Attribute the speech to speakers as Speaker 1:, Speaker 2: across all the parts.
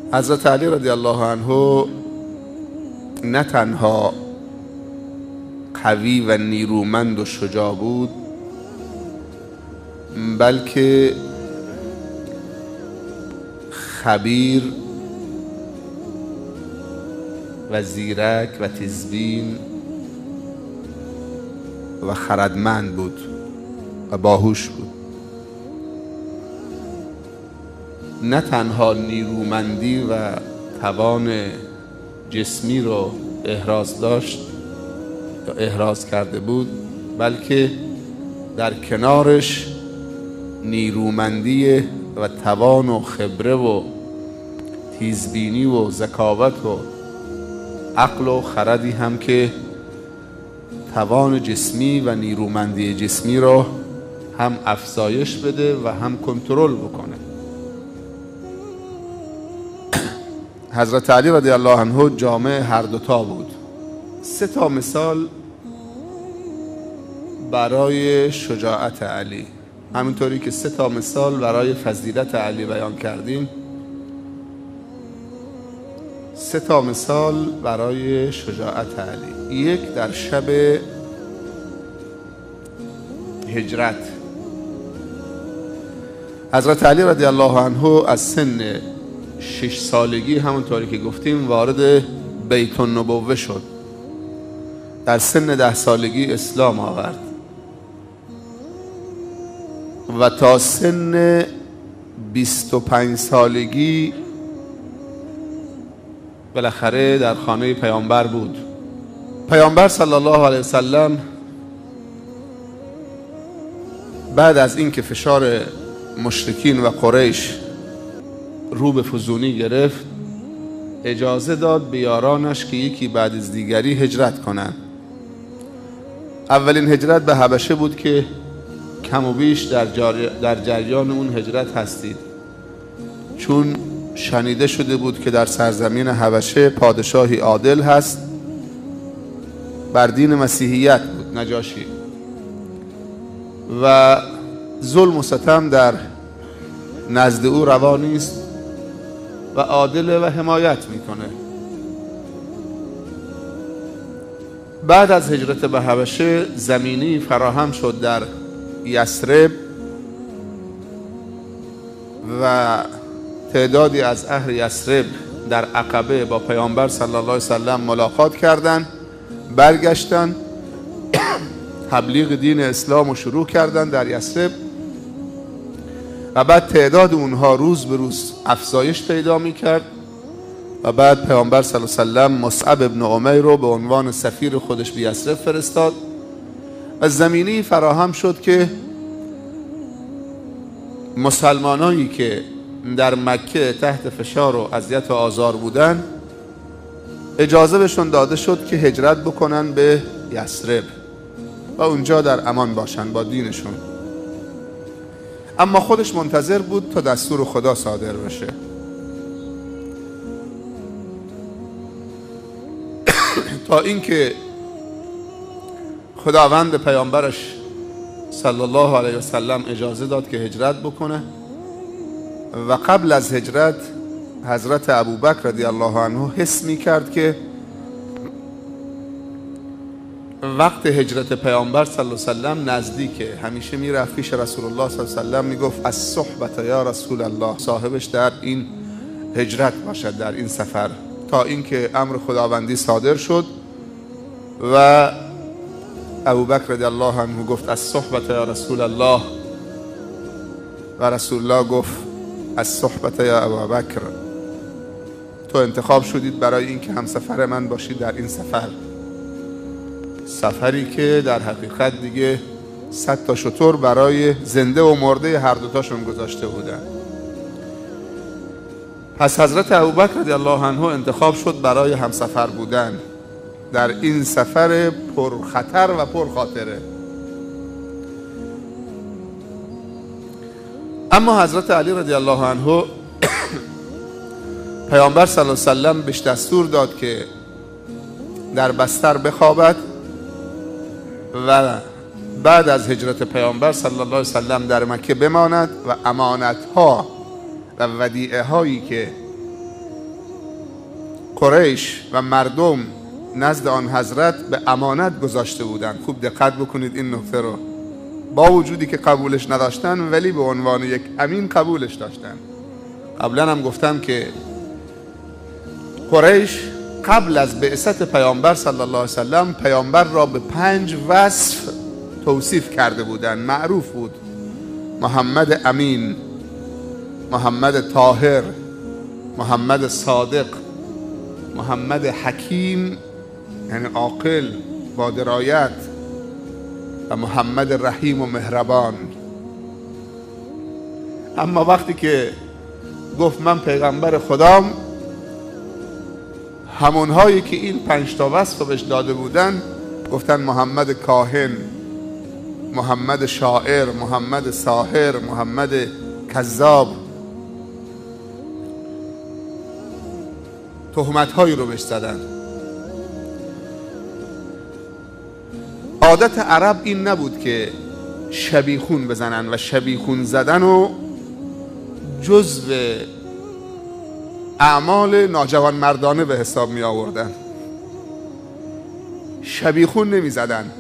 Speaker 1: حضرت علی رضی الله عنه نه تنها قوی و نیرومند و شجاع بود، بلکه خبیر و زیرک و تیزبین و خردمند بود و باهوش بود. نه تنها نیرومندی و توان جسمی رو احراز داشت یا احراز کرده بود، بلکه در کنارش نیرومندی و توان و خبره و تیزبینی و ذکاوت و عقل و خردی هم که توان جسمی و نیرومندی جسمی رو هم افزایش بده و هم کنترل بکنه. حضرت علی رضی الله عنه جامع هر دوتا بود. 3 مثال برای شجاعت علی، همینطوری که 3 مثال برای فضیلت علی بیان کردیم، 3 مثال برای شجاعت علی. یک در شب هجرت، حضرت علی رضی الله عنه از سن 6 سالگی همونطوری که گفتیم وارد بیت النبوه شد. در سن 10 سالگی اسلام آورد و تا سن 25 سالگی بالاخره در خانه پیامبر بود. پیامبر صلی الله علیه وسلم بعد از اینکه فشار مشرکین و قریش رو به فزونی گرفت، اجازه داد به یارانش که یکی بعد از دیگری هجرت کنند. اولین هجرت به حبشه بود که کم و بیش در جریان اون هجرت هستید، چون شنیده شده بود که در سرزمین حبشه پادشاهی عادل هست، بر دین مسیحیت بود، نجاشی، و ظلم و ستم در نزد او روا نیست و عادل و حمایت میکنه. بعد از هجرت به حبشه زمینی فراهم شد در یثرب و تعدادی از اهل یثرب در عقبه با پیامبر صلی الله علیه وسلم ملاقات کردند، برگشتن تبلیغ دین اسلام رو شروع کردن در یثرب و بعد تعداد اونها روز به روز افزایش پیدا میکرد و بعد پیامبر صلی الله علیه وسلم مصعب ابن عمیر رو به عنوان سفیر خودش به یثرب فرستاد و زمینی فراهم شد که مسلمانانی که در مکه تحت فشار و اذیت و آزار بودن اجازه بهشون داده شد که هجرت بکنن به یثرب و اونجا در امان باشن با دینشون. اما خودش منتظر بود تا دستور خدا صادر بشه. تا اینکه خداوند پیامبرش صلی الله علیه وسلم اجازه داد که هجرت بکنه و قبل از هجرت حضرت ابوبکر رضی الله عنه حس می کرد که وقت هجرت پیامبر صلی الله علیه وسلم نزدیکه. همیشه می رفت پیش رسول الله صلی الله علیه وسلم می گفت از صحبت یا رسول الله، صاحبش در این هجرت باشد، در این سفر، تا اینکه امر خداوندی صادر شد و ابوبکر رضی الله عنه گفت از صحبت یا رسول الله و رسول الله گفت از صحبت یا ابوبکر، تو انتخاب شدید برای اینکه همسفر من باشید در این سفر، سفری که در حقیقت دیگه 100 تا شتر برای زنده و مرده هر دوتاشون گذاشته بودن. پس حضرت ابوبکر رضی الله عنه انتخاب شد برای همسفر بودن در این سفر پرخطر و پرخاطره. اما حضرت علی رضی الله عنه پیامبر صلی الله علیه وسلم بهش دستور داد که در بستر بخوابد و بعد از هجرت پیامبر صلی الله علیه وسلم در مکه بماند و امانت‌ها و ودیعه هایی که قریش و مردم نزد آن حضرت به امانت گذاشته بودند. خوب دقت بکنید این نکته رو. با وجودی که قبولش نداشتن ولی به عنوان یک امین قبولش داشتن. قبلا هم گفتم که قریش قبل از بعثت پیامبر صلی الله علیه وسلم پیامبر را به 5 وصف توصیف کرده بودند. معروف بود: محمد امین، محمد طاهر، محمد صادق، محمد حکیم یعنی عاقل با درایت، و محمد رحیم و مهربان. اما وقتی که گفت من پیغمبر خدام، همونهایی که این 5 تا وصف بهش داده بودن گفتن محمد کاهن، محمد شاعر، محمد ساحر، محمد کذاب. تهمت‌هایی رو بهش زدن. عادت عرب این نبود که شبیخون بزنن و شبیخون زدن و جزو اعمال ناجوان مردانه به حساب می آوردن. شبیخون نمی زدن.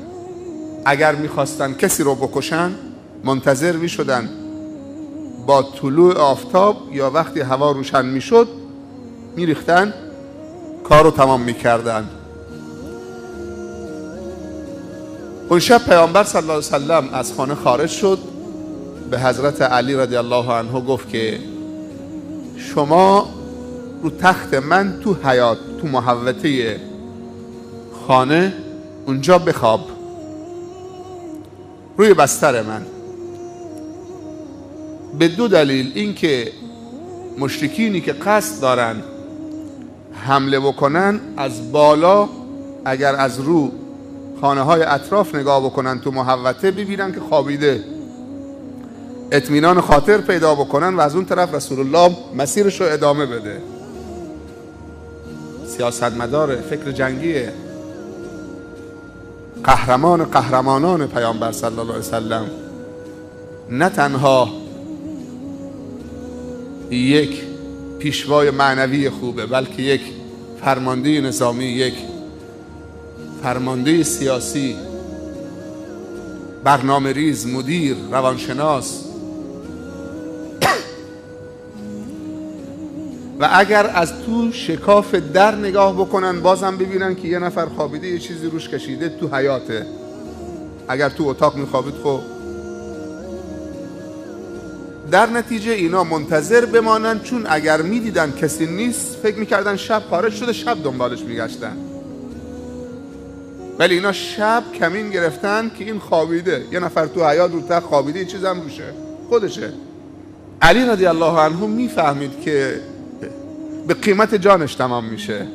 Speaker 1: اگر می خواستن کسی رو بکشن منتظر می شدن با طلوع آفتاب یا وقتی هوا روشن می شد می ریختن، کار رو تمام می کردن. اون شب پیامبر صلی الله علیه وسلم از خانه خارج شد، به حضرت علی رضی الله عنه گفت که شما رو تخت من تو حیاط، تو محوطه خانه اونجا بخواب، روی بستر من. به 2 دلیل: این که مشرکینی که قصد دارن حمله بکنن از بالا اگر از رو خانه های اطراف نگاه بکنن تو محوطه ببینن که خوابیده، اطمینان خاطر پیدا بکنن و از اون طرف رسول الله مسیرش رو ادامه بده. سیاستمدار فکر جنگیه، قهرمانان پیامبر صلی الله علیه وسلم. نه تنها یک پیشوای معنوی خوبه، بلکه یک فرمانده نظامی، یک فرمانده سیاسی، برنامه ریز، مدیر، روانشناس. و اگر از تو شکاف در نگاه بکنن بازم ببینن که یه نفر خوابیده، یه چیزی روش کشیده تو حیاته. اگر تو اتاق میخوابید خب در نتیجه اینا منتظر بمانن، چون اگر میدیدن کسی نیست فکر میکردن شب خارج شده، شب دنبالش میگشتن. ولی اینا شب کمین گرفتن که این خوابیده، یه نفر تو حیاط رو تخت خوابیده، یه چیز هم روشه، خودشه. علی رضی الله عنه میفهمید که به قیمت جانش تمام میشه.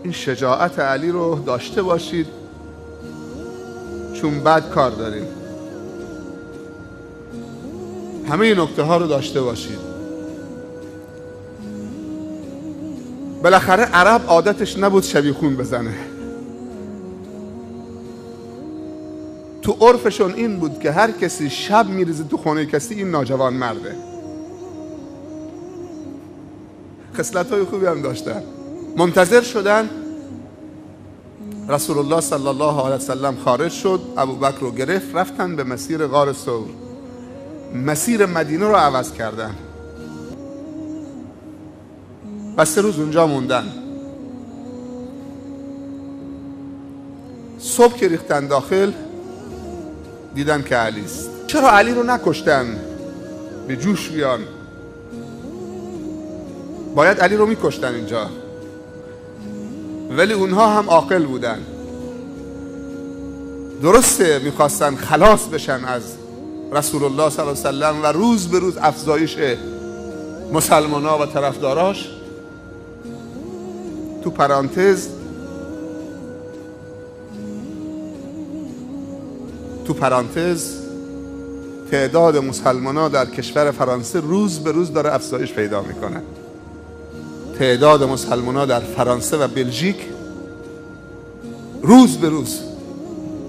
Speaker 1: این شجاعت علی رو داشته باشید، چون بعد کار داریم. همه این نکته ها رو داشته باشید. بالاخره عرب عادتش نبود شبیخون بزنه. تو عرفشون این بود که هر کسی شب میریزه تو خونه کسی، این ناجوان مرده. خصلت‌های خوبی هم داشتن. منتظر شدن رسول الله صلی الله علیه وسلم خارج شد، ابوبکر رو گرفت، رفتن به مسیر غار ثور. مسیر مدینه رو عوض کردن و 3 روز اونجا موندن. صبح که ریختن داخل دیدن که علی است. چرا علی رو نکشتن؟ به جوش بیان، باید علی رو میکشتن اینجا. ولی اونها هم عاقل بودن. درسته میخواستن خلاص بشن از رسول الله صلی الله علیه وسلم و روز به روز افزایش مسلمان‌ها و طرفداراش. تو پرانتز تعداد مسلمان‌ها در کشور فرانسه روز به روز داره افزایش پیدا میکنه. تعداد مسلمان‌ها در فرانسه و بلژیک روز به روز،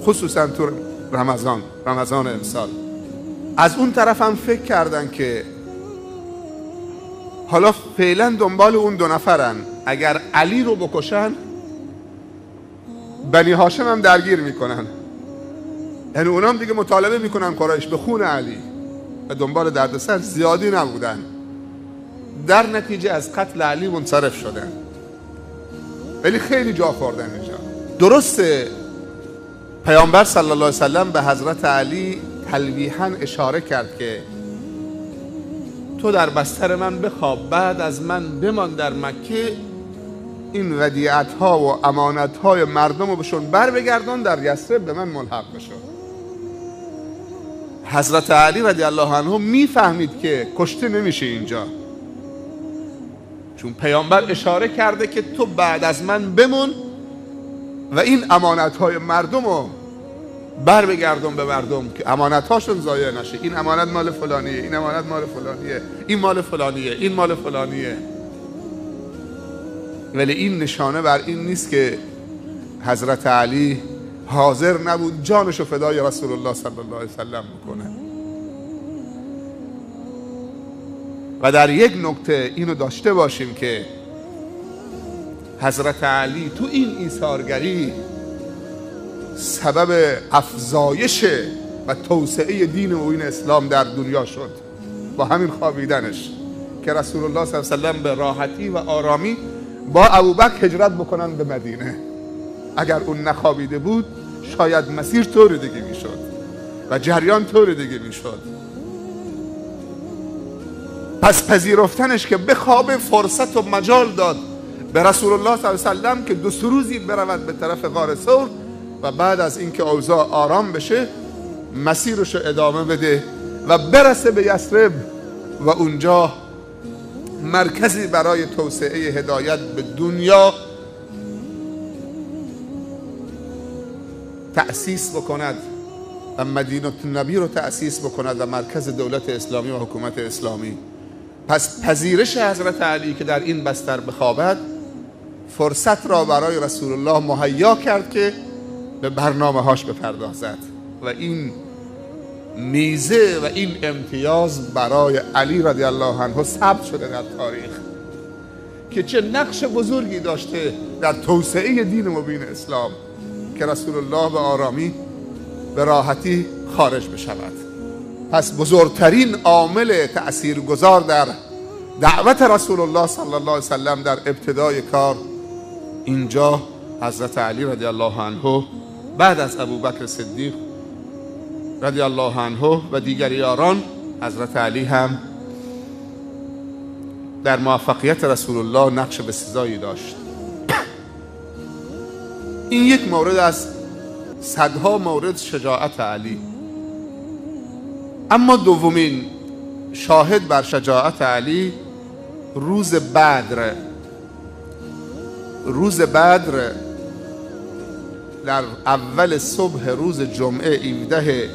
Speaker 1: خصوصا تو رمضان امسال. از اون طرف هم فکر کردن که حالا فعلا دنبال اون 2 نفرن. اگر علی رو بکشن بنی هاشم هم درگیر میکنن، یعنی اونام دیگه مطالبه میکنن قریش به خون علی و دنبال دردسر زیادی نبودن. در نتیجه از قتل علی منصرف شدن، ولی خیلی جا خوردن اینجا. درسته پیامبر صلی الله علیه وسلم به حضرت علی تلویحاً اشاره کرد که تو در بستر من بخواب، بعد از من بمان در مکه، این ودیعت ها و امانت های مردم رو بهشون بر بگردون، در یثرب به من ملحق بشو. حضرت علی رضی الله عنه میفهمید که کشته نمیشه اینجا، چون پیامبر اشاره کرده که تو بعد از من بمون و این امانت های مردم رو بر بگردون به مردم که امانت هاشون ضایع نشه. این امانت مال فلانیه، این امانت مال فلانیه، این مال فلانیه، این مال فلانیه. ولی این نشانه بر این نیست که حضرت علی حاضر نبود جانشو فدای رسول الله صلی الله علیه وسلم بکنه. و در یک نکته اینو داشته باشیم که حضرت علی تو این ایثارگری سبب افزایش و توسعه دین و این اسلام در دنیا شد با همین خوابیدنش که رسول الله صلی الله علیه وسلم به راحتی و آرامی با ابوبکر هجرت بکنن به مدینه. اگر اون نخوابیده بود شاید مسیر طور دیگه میشد و جریان طور دیگه میشد. پس پذیرفتنش که بخوابه فرصت و مجال داد به رسول الله صلی الله علیه وسلم که 2 روزی برود به طرف غار ثور و بعد از اینکه اوضاع آرام بشه مسیرش رو ادامه بده و برسه به یثرب و اونجا مرکزی برای توسعه هدایت به دنیا تأسیس بکند و مدینه النبی رو تأسیس بکند و مرکز دولت اسلامی و حکومت اسلامی. پس پذیرش حضرت علی که در این بستر بخوابد فرصت را برای رسول الله مهیا کرد که به برنامه هاش بپردازد و این میزه و این امتیاز برای علی رضی الله عنه ثبت شده در تاریخ که چه نقش بزرگی داشته در توسعه دین مبین اسلام که رسول الله به آرامی به راحتی خارج بشود. پس بزرگترین عامل تأثیرگذار در دعوت رسول الله صلی الله علیه وسلم در ابتدای کار اینجا حضرت علی رضی الله عنه بعد از ابوبکر صدیق رضی الله عنه و دیگر یاران، حضرت علی هم در موفقیت رسول الله نقش بسزایی داشت. این یک مورد از صدها مورد شجاعت علی. اما دومین شاهد بر شجاعت علی روز بدر. روز بدر در اول صبح روز جمعه 17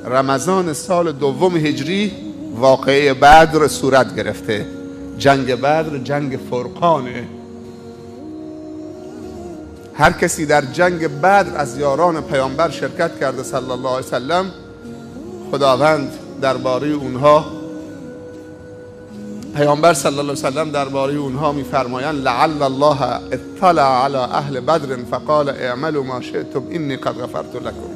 Speaker 1: رمضان سال 2 هجری واقعه بدر صورت گرفته. جنگ بدر جنگ فرقانه. هر کسی در جنگ بدر از یاران پیامبر شرکت کرده صلی الله علیه وسلم، خداوند درباره اونها، پیامبر صلی الله علیه وسلم درباره اونها میفرمایند لعل الله اطلع علی اهل بدر فقال اعملوا ما شئتم انی قد غفرت لكم.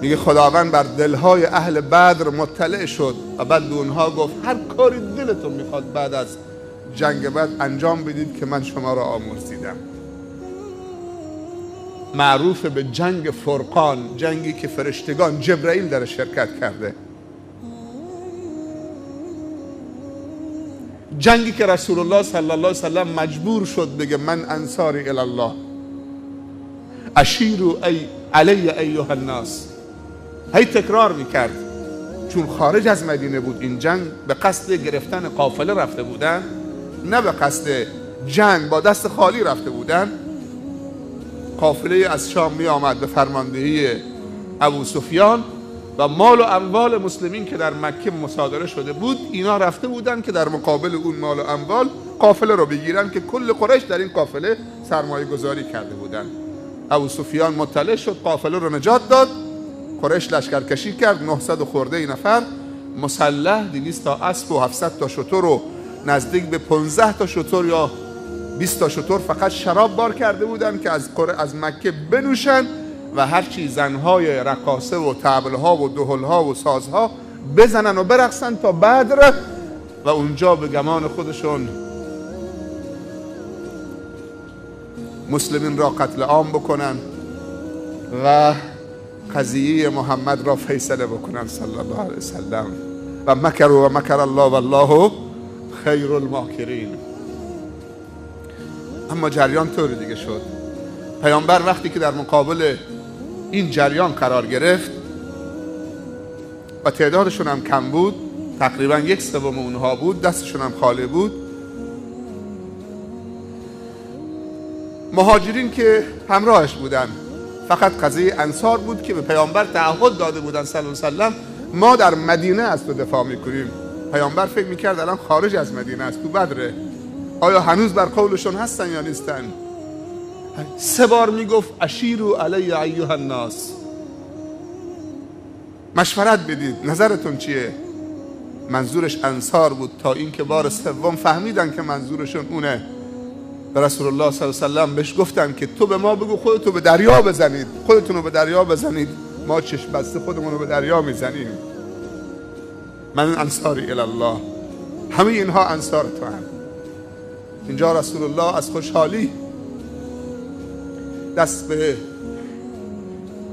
Speaker 1: میگه خداوند بر دلهای اهل بدر مطلع شد و بعد به اونها گفت هر کاری دلتون میخواد بعد از جنگ بدر انجام بدید که من شما را آمرزیدم. معروف به جنگ فرقان، جنگی که فرشتگان جبرائیل در شرکت کرده، جنگی که رسول الله صلی الله علیه وسلم مجبور شد بگه من انصاری الی الله اشیروا علی ایها الناس. هی تکرار میکرد چون خارج از مدینه بود. این جنگ به قصد گرفتن قافله رفته بودن، نه به قصد جنگ با دست خالی رفته بودن. قافله از شام می آمد به فرماندهی ابو سفیان و مال و اموال مسلمین که در مکه مصادره شده بود، اینا رفته بودن که در مقابل اون مال و اموال قافله رو بگیرن که کل قریش در این قافله سرمایه گذاری کرده بودن. ابو سفیان مطلع شد، قافله رو نجات داد. قریش لشکرکشی کرد، 900 خورده نفر مسلح 200 تا اسب و 700 تا شتر و نزدیک به 15 تا شتر یا 20 تا شتر فقط شراب بار کرده بودن که از مکه بنوشن و هرچی زنهای رقاصه و طبلها و دهلها و سازها بزنن و برقصن تا بدر و اونجا به گمان خودشون مسلمین را قتل عام بکنن و قضیه محمد را فیصله بکنن صلی الله علیه وسلم. و مکر الله والله خیر الماکرین. اما جریان طور دیگه شد. پیامبر وقتی که در مقابل این جریان قرار گرفت و تعدادشون هم کم بود، تقریبا 1/3 اونها بود، دستشون هم خالی بود، مهاجرین که همراهش بودن، فقط قضیه انصار بود که به پیامبر تعهد داده بودن صلی الله علیه وسلم ما در مدینه از تو دفاع میکنیم. پیامبر فکر میکرد الان خارج از مدینه است، تو بدره. آیا هنوز بر قولشون هستن یا نیستن؟ 3 بار میگفت اشیروا علی ایها الناس، مشورت بدید، نظرتون چیه؟ منظورش انصار بود، تا اینکه بار 3 فهمیدن که منظورشون اونه. به رسول الله صلی الله علیه و سلم بهش گفتن که تو به ما بگو خودتو به دریا بزنید، خودتون رو به دریا بزنید، ما چشم بسته خودمون رو به دریا میزنیم. من انصاری الله، همه اینها انصار تو هم. اینجا رسول الله از خوشحالی دست به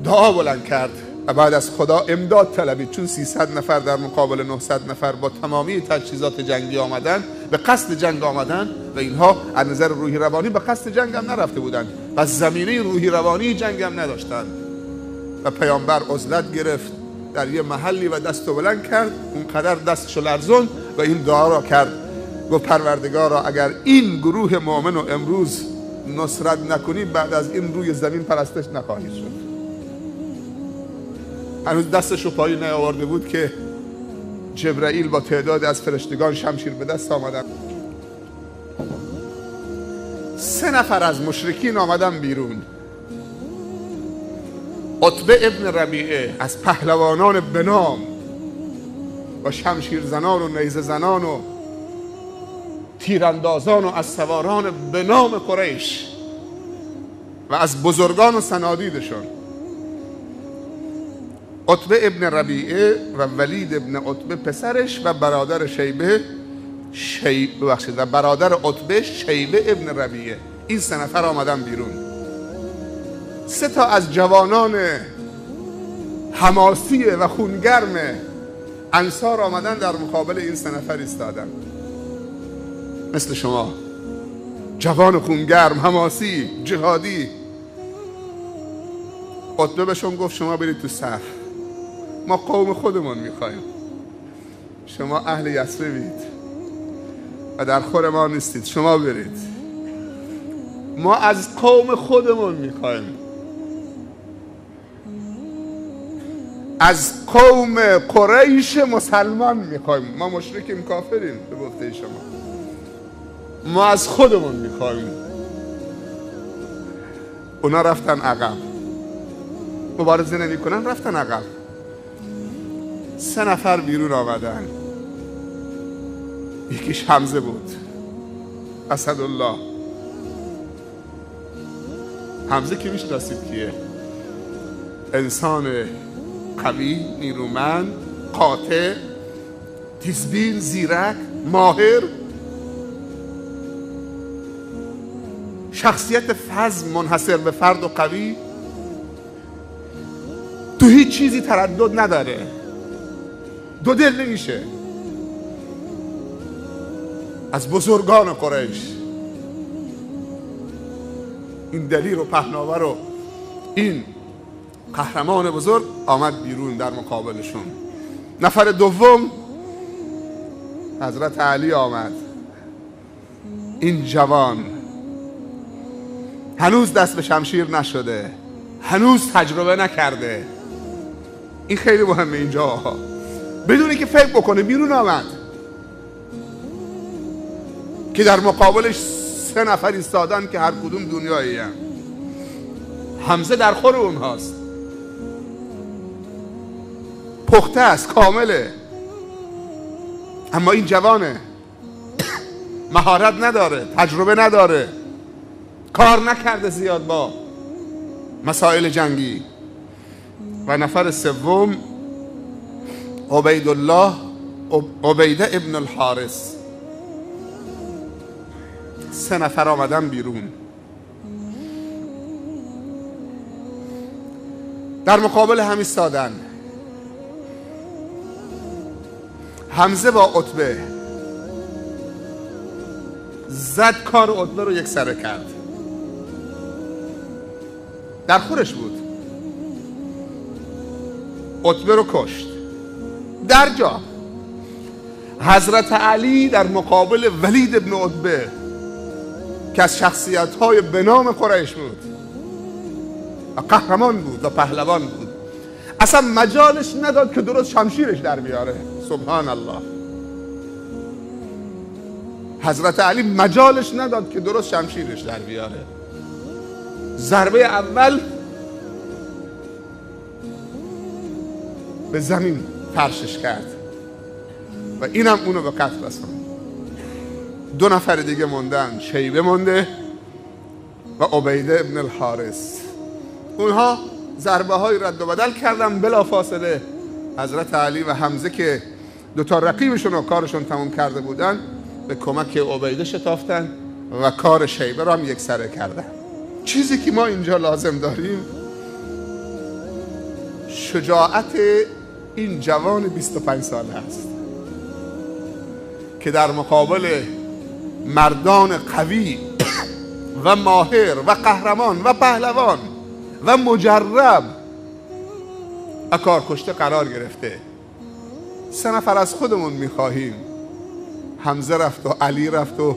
Speaker 1: دعا بلند کرد و بعد از خدا امداد طلبید، چون 300 نفر در مقابل 900 نفر با تمامی تجهیزات جنگی آمدن، به قصد جنگ آمدن و اینها از نظر روحی روانی به قصد جنگ هم نرفته بودن و زمینه روحی روانی جنگ هم نداشتن. و پیامبر عزلت گرفت در یه محلی و دستو بلند کرد، اونقدر دستشو لرزوند و این دعا را کرد، گفت پروردگارا اگر این گروه مؤمن رو امروز نصرت نکنی، بعد از این روی زمین پرستش نخواهی شد. هنوز دستشو پایین نیاورده بود که جبرائیل با تعداد از فرشتگان شمشیر به دست آمدن. 3 نفر از مشرکین آمدن بیرون. عتبه ابن ربیعه از پهلوانان بنام و شمشیر زنان و نیزه زنان و تیراندازان و از سواران به نام قریش و از بزرگان و سنادیدشون، عتبه ابن ربیعه و ولید ابن عتبه پسرش و برادر و برادر عتبه شیبه ابن ربیعه، این 3 نفر آمدن بیرون. 3 تا از جوانان حماسی و خونگرم انصار آمدن در مقابل این 3 نفر ایستادن. مثل شما، جوان خونگرم، حماسی، جهادی. عتبه بهشون گفت شما برید تو صف، ما قوم خودمون میخوایم، شما اهل یثربید و در خور ما نیستید، شما برید، ما از قوم خودمون میخوایم، از قوم قریش مسلمان میخوایم، ما مشرکیم کافریم به گفته شما، ما از خودمون میخوایم. اونا رفتن عقب، مبارزه نمی کنن، رفتن عقب. 3 نفر بیرون آمدن. یکیش حمزه بود، اسدالله. حمزه که میشناسید کیه؟ انسان قوی، نیرومند، قاطع، تیزبین، زیرک، ماهر، شخصیت فذ منحصر به فرد و قوی، تو هیچ چیزی تردد نداره، دو دل نمیشه. از بزرگان قریش این دلیر و پهناور و این قهرمان بزرگ آمد بیرون در مقابلشون. نفر دوم حضرت علی آمد. این جوان هنوز دست به شمشیر نشده، هنوز تجربه نکرده. این خیلی مهمه اینجا، بدونی که فکر بکنه. بیرون آمد که در مقابلش 3 نفر ایستادن که هر کدوم دنیایی هم. حمزه در خور اونهاست، پخته است، کامله. اما این جوانه، مهارت نداره، تجربه نداره، کار نکرده زیاد با مسائل جنگی. و نفر سوم عبیده ابن الحارث. 3 نفر آمدن بیرون. در مقابل هم ایستادن. حمزه با عتبه زد، کار عتبه رو یک سره کرد. در خورش بود، عتبه رو کشت در جا. حضرت علی در مقابل ولید ابن عتبه که از شخصیت‌های به نام قریش بود و قهرمان بود و پهلوان بود، اصلا مجالش نداد که درست شمشیرش در بیاره. سبحان الله. حضرت علی مجالش نداد که درست شمشیرش در بیاره. ضربه اول به زمین فرشش کرد و اینم اونو به قتل رسوند. 2 نفر دیگه موندن، شیبه مونده و عبیده ابن الحارث. اونها ضربه های رد و بدل کردن. بلا فاصله حضرت علی و حمزه که 2 تا رقیبشون و کارشون تموم کرده بودن به کمک عبیده شتافتن و کار شیبه رو هم یک سره کردن. چیزی که ما اینجا لازم داریم شجاعت این جوان 25 ساله است که در مقابل مردان قوی و ماهر و قهرمان و پهلوان و مجرب و کارکشته قرار گرفته. 3 نفر از خودمون میخواهیم. حمزه رفت و علی رفت و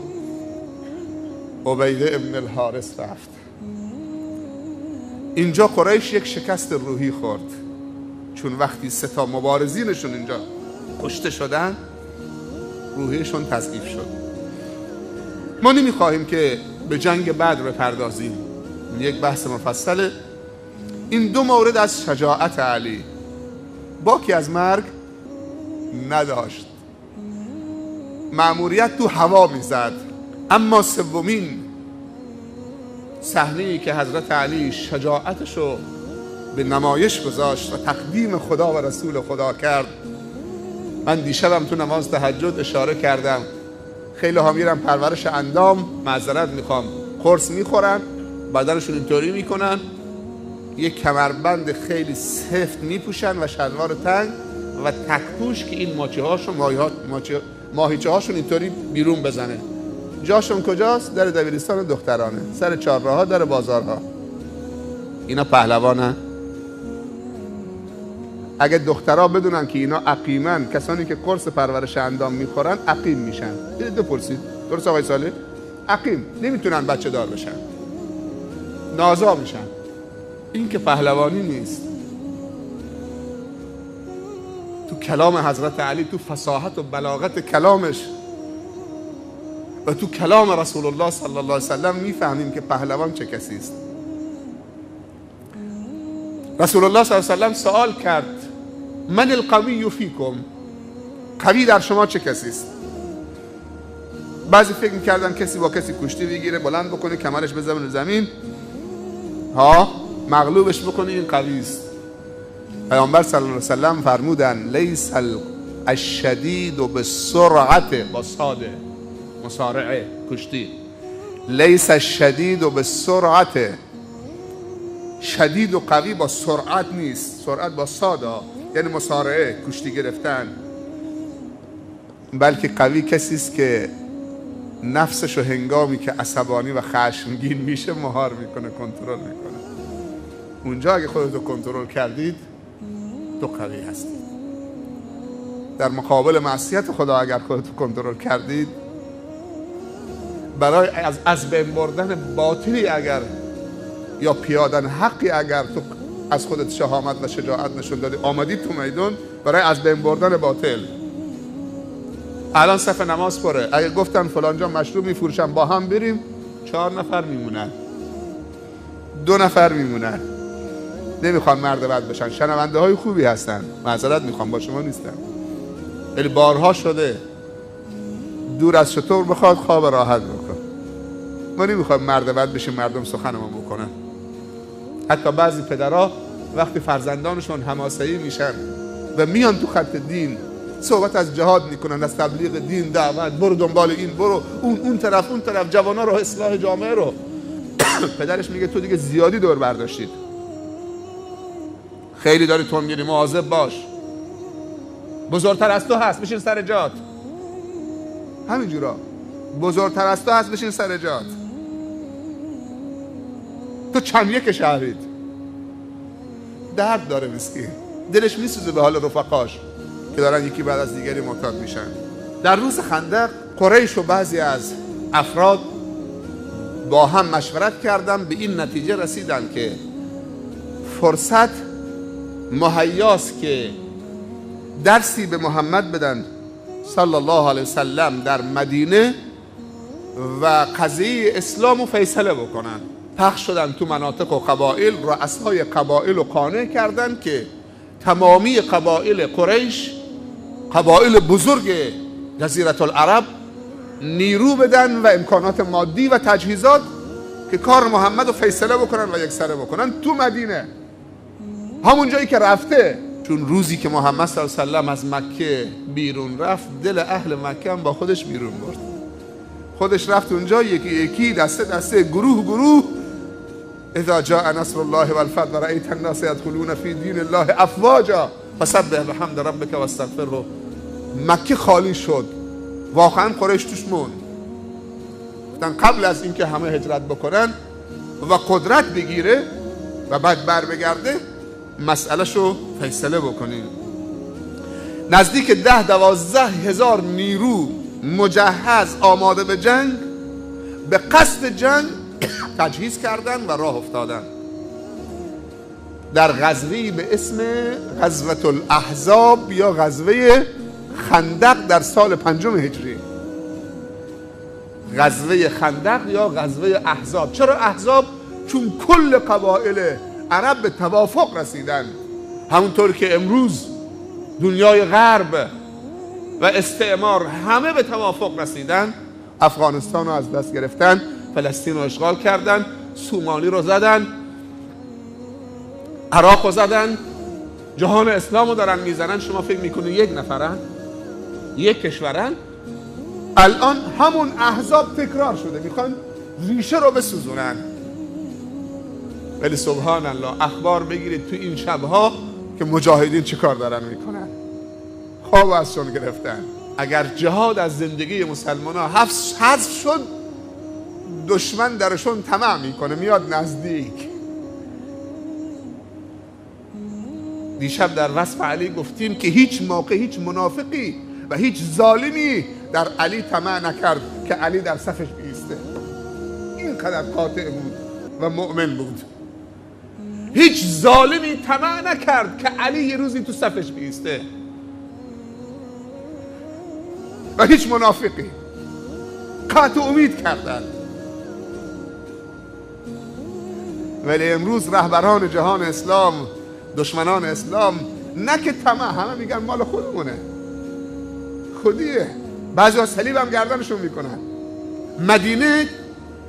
Speaker 1: عبیده ابن الحارث رفت. اینجا قریش یک شکست روحی خورد، چون وقتی 3 تا مبارزینشون اینجا کشته شدن روحیشون تضعیف شد. ما نمیخواهیم که به جنگ بدر بپردازیم، یک بحث مفصله. این 2 مورد از شجاعت علی. باکی از مرگ نداشت، مأموریت تو هوا میزد. اما سومین صحنه‌ای که حضرت علی شجاعتشو به نمایش گذاشت و تقدیم خدا و رسول خدا کرد، من دیشبم تو نماز تهجد اشاره کردم. خیلی ها میرن پرورش اندام، معذرت میخوام، قرص میخورن، بدنشون اینطوری میکنن، یک کمربند خیلی سفت میپوشن و شلوار تنگ و تکپوش که این ماهیچه هاشون اینطوری بیرون بزنه. جاشون کجاست؟ در دبیرستان دخترانه، سر چهارراه‌ها، در بازارها. اینا پهلوانن؟ اگه دخترها بدونن که اینا عقیمن، کسانی که قرص پرورش اندام میخورن عقیم میشن. بپرسید. درست آقای صالح؟ عقیم نمیتونن بچه دار بشن، نازا میشن. این که پهلوانی نیست. تو کلام حضرت علی، تو فصاحت و بلاغت کلامش و تو کلام رسول الله صلی الله علیه وسلم میفهمیم که پهلوان چه کسی است. رسول الله صلی الله علیه وسلم سوال کرد من القوی فیکم، قوی در شما چه کسی است؟ بعضی فکر میکردن کسی با کسی کشتی بگیره، بلند بکنه، کمرش بزنه رو زمین، مغلوبش بکنه، این قوی است. پیامبر صلی الله علیه وسلم فرمودن لیس الشدید بالسرعه، با صاده، مصارعه، کشتی. لیس الشدید بالسرعه، شدید و قوی با سرعت نیست، سرعت با صاده، یعنی مصارعه، کشتی گرفتن. بلکه قوی کسی است که نفسشو هنگامی که عصبانی و خشمگین میشه مهار میکنه، کنترل میکنه. اونجا اگه خودتو کنترل کردید تو قوی هستید. در مقابل معصیت خدا اگر خودتو کنترل کردید، برای از بین بردن باطلی اگر یا پیادن حقی اگر تو از خودت شهامت و شجاعت نشون دادی، آمدی تو میدون برای از بین بردن باطل. الان صف نماز پره، اگه گفتن فلانجا مشروب میفروشن با هم بریم، 4 نفر میمونن، 2 نفر میمونن. نمیخوان مرد بد بشن، شنونده های خوبی هستن، معذرت میخوام با شما نیستم، ولی بارها شده دور از شطور بخواد خواب راحت بکن. ما نمیخوایم مرد بد بشیم مردم سخنمون بکنن. حتی بعضی پدرها وقتی فرزندانشون حماسه‌ای میشن و میان تو خط دین صحبت از جهاد میکنن، از تبلیغ دین، دعوت، برو دنبال این، برو اون طرف جوانا رو، اصلاح جامعه رو، پدرش میگه تو دیگه زیادی دور برداشتید، خیلی داری تون میری، مواظب باش، بزرگتر از تو هست بشین سر جات. همینجورا بزرگتر از تو هست بشین سر جات. تو چند یک شهرید. درد داره مسکین، دلش میسوزه به حال رفقاش که دارن یکی بعد از دیگری معتاد میشن. در روز خندق قریش و بعضی از افراد با هم مشورت کردن، به این نتیجه رسیدن که فرصت مهیاست که درسی به محمد بدن صلی الله علیه وسلم در مدینه و قضیه اسلام رو فیصله بکنن. پخش شدن تو مناطق و قبائل، رؤسای قبائل رو قانع کردن که تمامی قبائل قریش، قبائل بزرگ جزیره العرب، نیرو بدن و امکانات مادی و تجهیزات که کار محمد رو فیصله بکنن و یکسره بکنن تو مدینه، همون جایی که رفته. چون روزی که محمد صلی الله علیه وسلم از مکه بیرون رفت، دل اهل مکه هم با خودش بیرون برد. خودش رفت اونجا یکی یکی، دسته دسته، گروه گروه. اذا جاء نصر الله والفتح ورأيت الناس يدخلون في دين الله افواجا فسبح بحمد ربك واستغفره. مکه خالی شد، واقعا قریش توش موند. قبل از اینکه همه هجرت بکنن و قدرت بگیره و بعد بر بگرده، مسئله شو فیصله بکنیم. نزدیک 10-12 هزار نیرو مجهز آماده به جنگ، به قصد جنگ تجهیز کردن و راه افتادن. در غزوه‌ای به اسم غزوة الاحزاب یا غزوه خندق در سال 5 هجری. غزوه خندق یا غزوه احزاب. چرا احزاب؟ چون کل قبایل عرب به توافق رسیدن، همونطور که امروز دنیای غرب و استعمار همه به توافق رسیدن. افغانستان رو از دست گرفتن، فلسطین رو اشغال کردن، سومالی رو زدن، عراق رو زدن، جهان اسلام رو دارن میزنن. شما فکر میکنید یک نفرن؟ یک کشورن؟ الان همون احزاب تکرار شده، میخوان ریشه رو بسوزونن. ولی سبحان الله، اخبار بگیرید تو این شبها که مجاهدین چی کار دارن میکنن. خواب ازشون گرفتن. اگر جهاد از زندگی مسلمان ها حذف شد، دشمن درشون طمع میکنه، میاد نزدیک. دیشب در وصف علی گفتیم که هیچ موقع هیچ منافقی و هیچ ظالمی در علی طمع نکرد که علی در صفش بیسته. اینقدر قاطع بود و مؤمن بود. هیچ ظالمی طمع نکرد که علی یه روزی تو صفش بیسته، و هیچ منافقی قطع امید کردند. ولی امروز رهبران جهان اسلام، دشمنان اسلام، نه که طمع، همه میگن مال خودمونه، خودیه. بعضی ها صلیب هم گردنشون میکنن. مدینه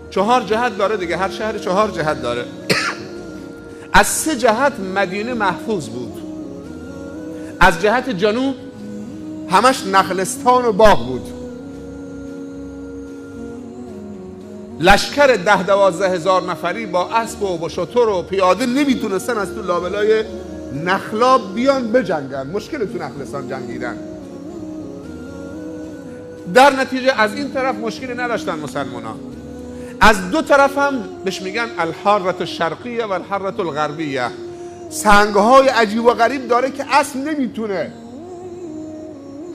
Speaker 1: 4 جهت داره دیگه، هر شهر 4 جهت داره. از 3 جهت مدینه محفوظ بود. از جهت جنوب همش نخلستان و باغ بود. لشکر 10-12 هزار نفری با اسب و با شتر و پیاده نمیتونستن از تو لابلای نخلا بیان بجنگن. مشکل تو نخلستان جنگیدن. در نتیجه از این طرف مشکلی نداشتن مسلمانان، از 2 طرف هم بهش میگن الحاره الشرقیه و الحاره الغربیه. سنگهای عجیب و غریب داره که اسب نمیتونه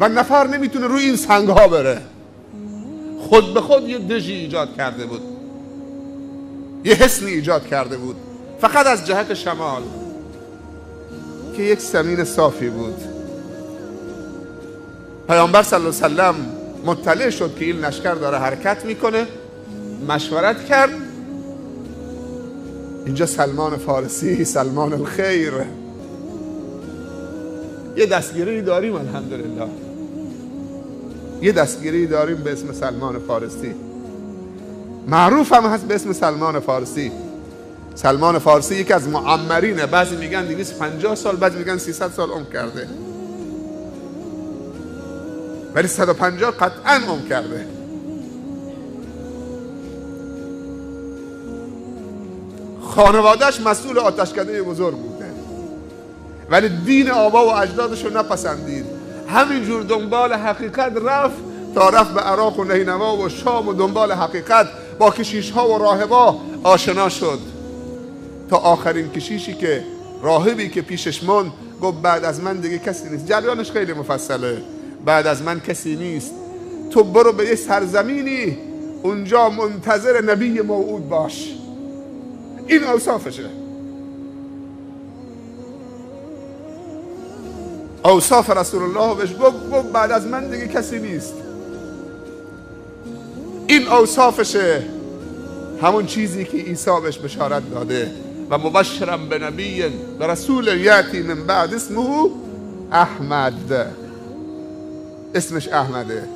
Speaker 1: و نفر نمیتونه روی این سنگها بره. خود به خود یه دژی ایجاد کرده بود، یه حصنی ایجاد کرده بود. فقط از جهت شمال که یک زمین صافی بود. پیامبر صلی الله علیه وسلم مطلع شد که این لشکر داره حرکت میکنه، مشورت کرد. اینجا سلمان فارسی، سلمان الخیر، یه دستگیری داریم الحمدلله. یه دستگیری داریم به اسم سلمان فارسی، معروف هم هست به اسم سلمان فارسی. سلمان فارسی یکی از معمرینه، بعضی میگن 250 سال، بعضی میگن 300 سال عمر کرده، ولی 150 قطعا عمر کرده. خانوادهش مسئول آتشکده بزرگ بوده، ولی دین آبا و اجدادش رو نپسندید، همینجور دنبال حقیقت رفت تا رفت به عراق و نینوا و شام و دنبال حقیقت با کشیش ها و راهبا آشنا شد، تا آخرین کشیشی که راهبی که پیشش موند گفت بعد از من دیگه کسی نیست. جریانش خیلی مفصله. بعد از من کسی نیست، تو برو به یه سرزمینی اونجا منتظر نبی موعود باش. این اوصافشه، اوصاف رسول الله. بهش گفت بعد از من دیگه کسی نیست. این اوصافشه، همون چیزی که عیسی بهش بشارت داده و مبشرا به نبی و رسول یاتی من بعد اسمه احمد. اسمش احمده،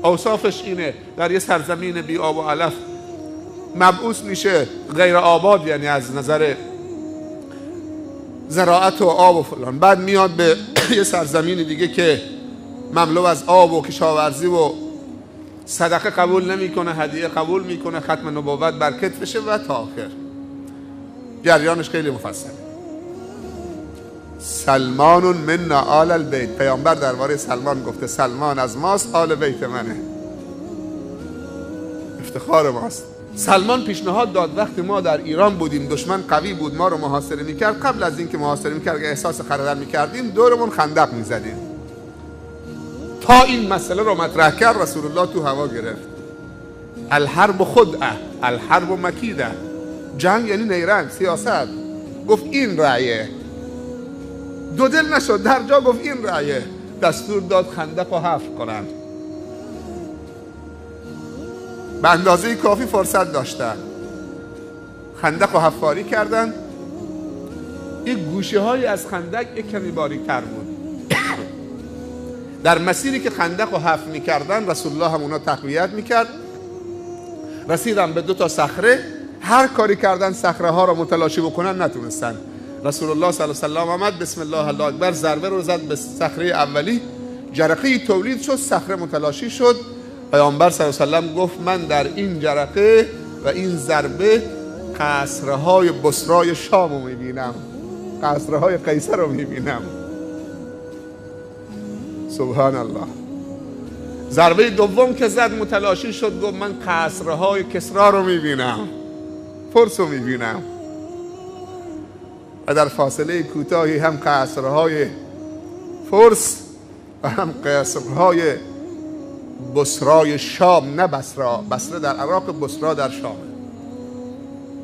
Speaker 1: اوصافش اینه. در یه سرزمین بی آب و علف مبعوث میشه، غیر آباد، یعنی از نظر زراعت و آب و فلان. بعد میاد به یه سرزمین دیگه که مملو از آب و کشاورزی و صدقه قبول نمیکنه، هدیه قبول میکنه، ختم نبوت بر کتفشه و تا آخر. جریانش خیلی مفصله. سلمان من آل البیت. پیامبر درباره سلمان گفته سلمان از ماست، آل بیت منه، افتخار ماست. سلمان پیشنهاد داد وقتی ما در ایران بودیم، دشمن قوی بود، ما رو محاصره میکرد، قبل از اینکه محاصره میکرد احساس خطر میکردیم، دورمون خندق میزدیم. تا این مسئله رو مطرح کرد رسول الله تو هوا گرفت. الحرب خدعه، الحرب مکیده. جنگ یعنی نیرنگ، سیاست. گفت این رأیه. دو دل نشد، در جا گفت این رأیه. دستور داد خندق رو حفر کنند. به اندازه کافی فرصت داشتن، خندق رو حفاری کردن. این گوشه های از خندق یک کمی باریک‌تر بود. در مسیری که خندق رو حفر میکردن رسول الله هم اونا تقویت میکرد. رسیدن به 2 صخره، هر کاری کردن صخره ها رو متلاشی بکنن نتونستن. رسول الله صلی الله علیه و آله آمد، بسم الله الله اکبر، ضربه رو زد به صخره اولی، جرقه تولید شد، صخره متلاشی شد. پیامبر صلی الله علیه و آله گفت من در این جرقه و این ضربه قصرهای بصرای شام رو میبینم، قصرهای قیصر رو میبینم. سبحان الله. ضربه دوم که زد متلاشی شد، گفت من قصرهای کسرا رو میبینم، فرس رو میبینم. و در فاصله کوتاهی هم قصرهای فرس و هم قصرهای بصرای شام، نه بصره، بصره در عراق، بصرا در شام.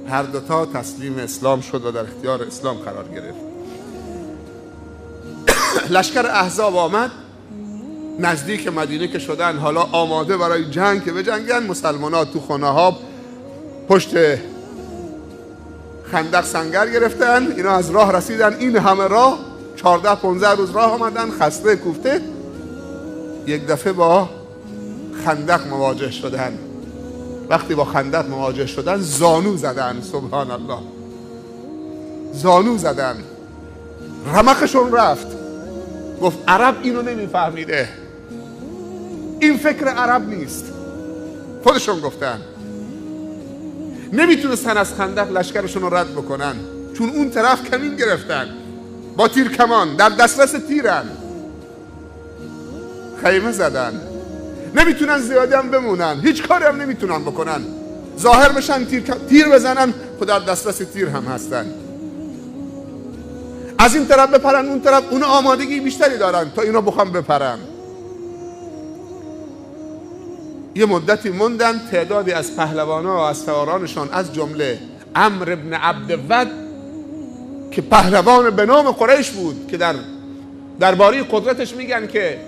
Speaker 1: هر دوتا تسلیم اسلام شد و در اختیار اسلام قرار گرفت. لشکر احزاب آمد، نزدیک مدینه که شدن، حالا آماده برای جنگ که بجنگن. مسلمان ها تو خانه ها پشت خندق سنگر گرفتن. اینا از راه رسیدن، این همه راه 14-15 روز راه آمدن، خسته کوفته. یک دفعه با خندق مواجه شدن. وقتی با خندق مواجه شدن زانو زدن. سبحان الله. زانو زدن، رمقشون رفت. گفت عرب اینو نمیفهمیده، این فکر عرب نیست. خودشون گفتن نمیتونستن از خندق لشکرشون رو رد بکنن، چون اون طرف کمین گرفتن با تیر کمان، در دسترس تیرن. خیمه زدن، نمیتونن زیادی هم بمونن، هیچ کاری هم نمیتونن بکنن. ظاهر بشن تیر بزنن، خود در دسترس تیر هم هستن. از این طرف بپرن اون طرف، اون آمادگی بیشتری دارن تا اینا بخوام بپرن. یه مدتی موندن. تعدادی از پهلوانا و از سوارانشان، از جمله عمرو ابن عبدود که پهلوان به نام قریش بود، که درباره قدرتش میگن که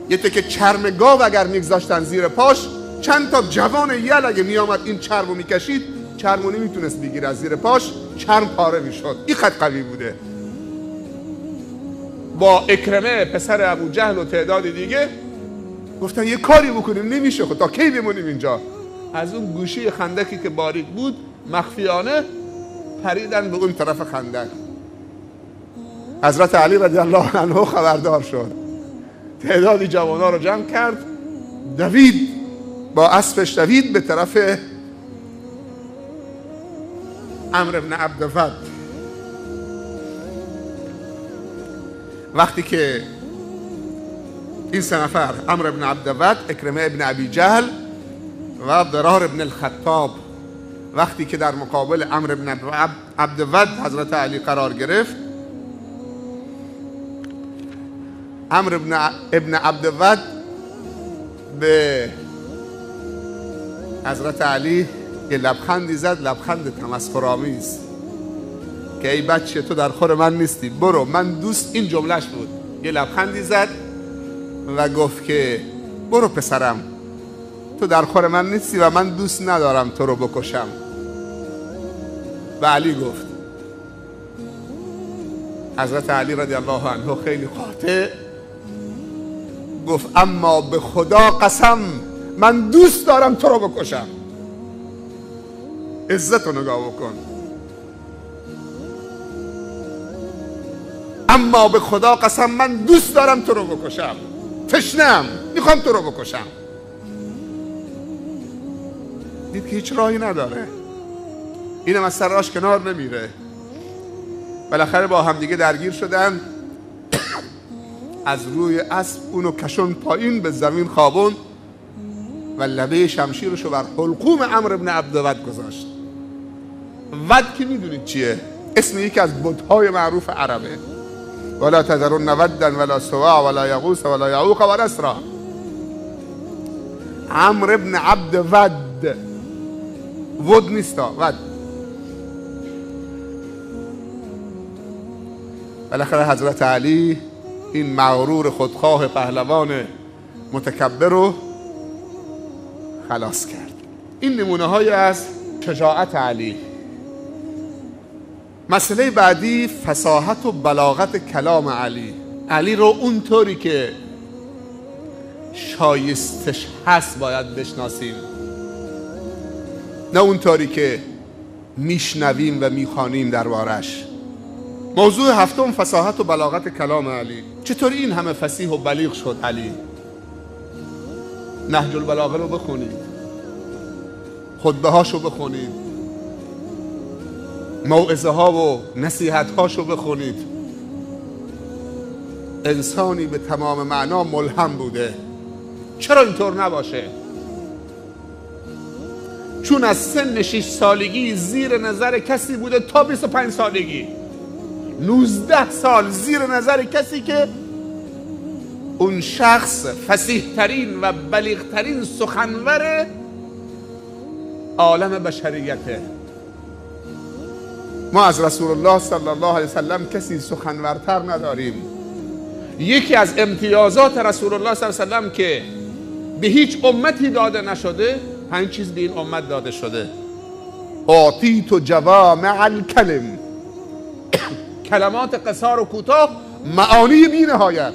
Speaker 1: یه تکه چرم گاو اگر میگذاشتن زیر پاش، چند تا جوان یل اگه میامد این چرم رو میکشید، چرم رو نمیتونست بگیره از زیر پاش، چرم پاره میشد. این خط قوی بوده. با اکرمه پسر ابو جهل و تعداد دیگه گفتن یه کاری بکنیم، نمیشه، خب تا کی بمونیم اینجا؟ از اون گوشه خندقی که باریک بود مخفیانه پریدن به اون طرف خندق. حضرت علی رضی الله عنه خبردار شد، تعدادی جوانا رو جمع کرد، دوید، با اسبش دوید به طرف عمرو بن عبدود. وقتی که این سه نفر، عمرو بن عبدود، اکرمه ابن ابی جهل و ضرار ابن الخطاب، وقتی که در مقابل عمرو بن عبدود حضرت علی قرار گرفت، عمرو ابن عبدود به حضرت علی یه لبخندی زد، لبخند تمسخرآمیز که ای بچه تو در خور من نیستی، برو، من دوست، این جملهش بود، یه لبخندی زد و گفت که برو پسرم، تو در خور من نیستی و من دوست ندارم تو رو بکشم. و علی گفت، حضرت علی رضی الله عنه خیلی قاطع گفت اما به خدا قسم من دوست دارم تو رو بکشم. عزت رو نگاه بکن. اما به خدا قسم من دوست دارم تو رو بکشم، تشنم، میخوام تو رو بکشم. دید که هیچ راهی نداره، اینم از سر راهش کنار نمیره. بالاخره با همدیگه درگیر شدن، از روی اسب اونو کشون پایین به زمین خوابون و لبه شمشیرشو بر حلقوم عمرو بن عبدود گذاشت. ود که میدونید چیه؟ اسم یکی از بت‌های معروف عربه. ولا تذرن ودا ولا سواع ولا یغوث ولا یعوق و نسرا. عمرو بن عبدود، ود نیستا، ود. بالاخره حضرت علی این مغرور خودخواه پهلوان متکبر رو خلاص کرد. این نمونه های از شجاعت علی. مسئله بعدی فصاحت و بلاغت کلام علی. علی رو اونطوری که شایستش هست باید بشناسیم، نه اونطوری که میشنویم و میخوانیم دربارش. موضوع هفتم فصاحت و بلاغت کلام علی. چطوری این همه فصیح و بلیغ شد علی؟ نهج البلاغه رو بخونید، خطبه هاشو بخونید، موعظه ها و نصیحت هاشو بخونید. انسانی به تمام معنا ملهم بوده. چرا اینطور نباشه؟ چون از سن 6 سالگی زیر نظر کسی بوده تا 25 سالگی، 19 سال زیر نظر کسی که اون شخص فصیح ترین و بلیغ ترین سخنور عالم بشریته. ما از رسول الله صلی الله علیه وسلم کسی سخنورتر نداریم. یکی از امتیازات رسول الله صلی الله علیه وسلم که به هیچ امتی داده نشده، 5 چیز به این امت داده شده. اعطیت جوامع الکلم، کلمات قصار و کوتاه، معانی بی نهایت.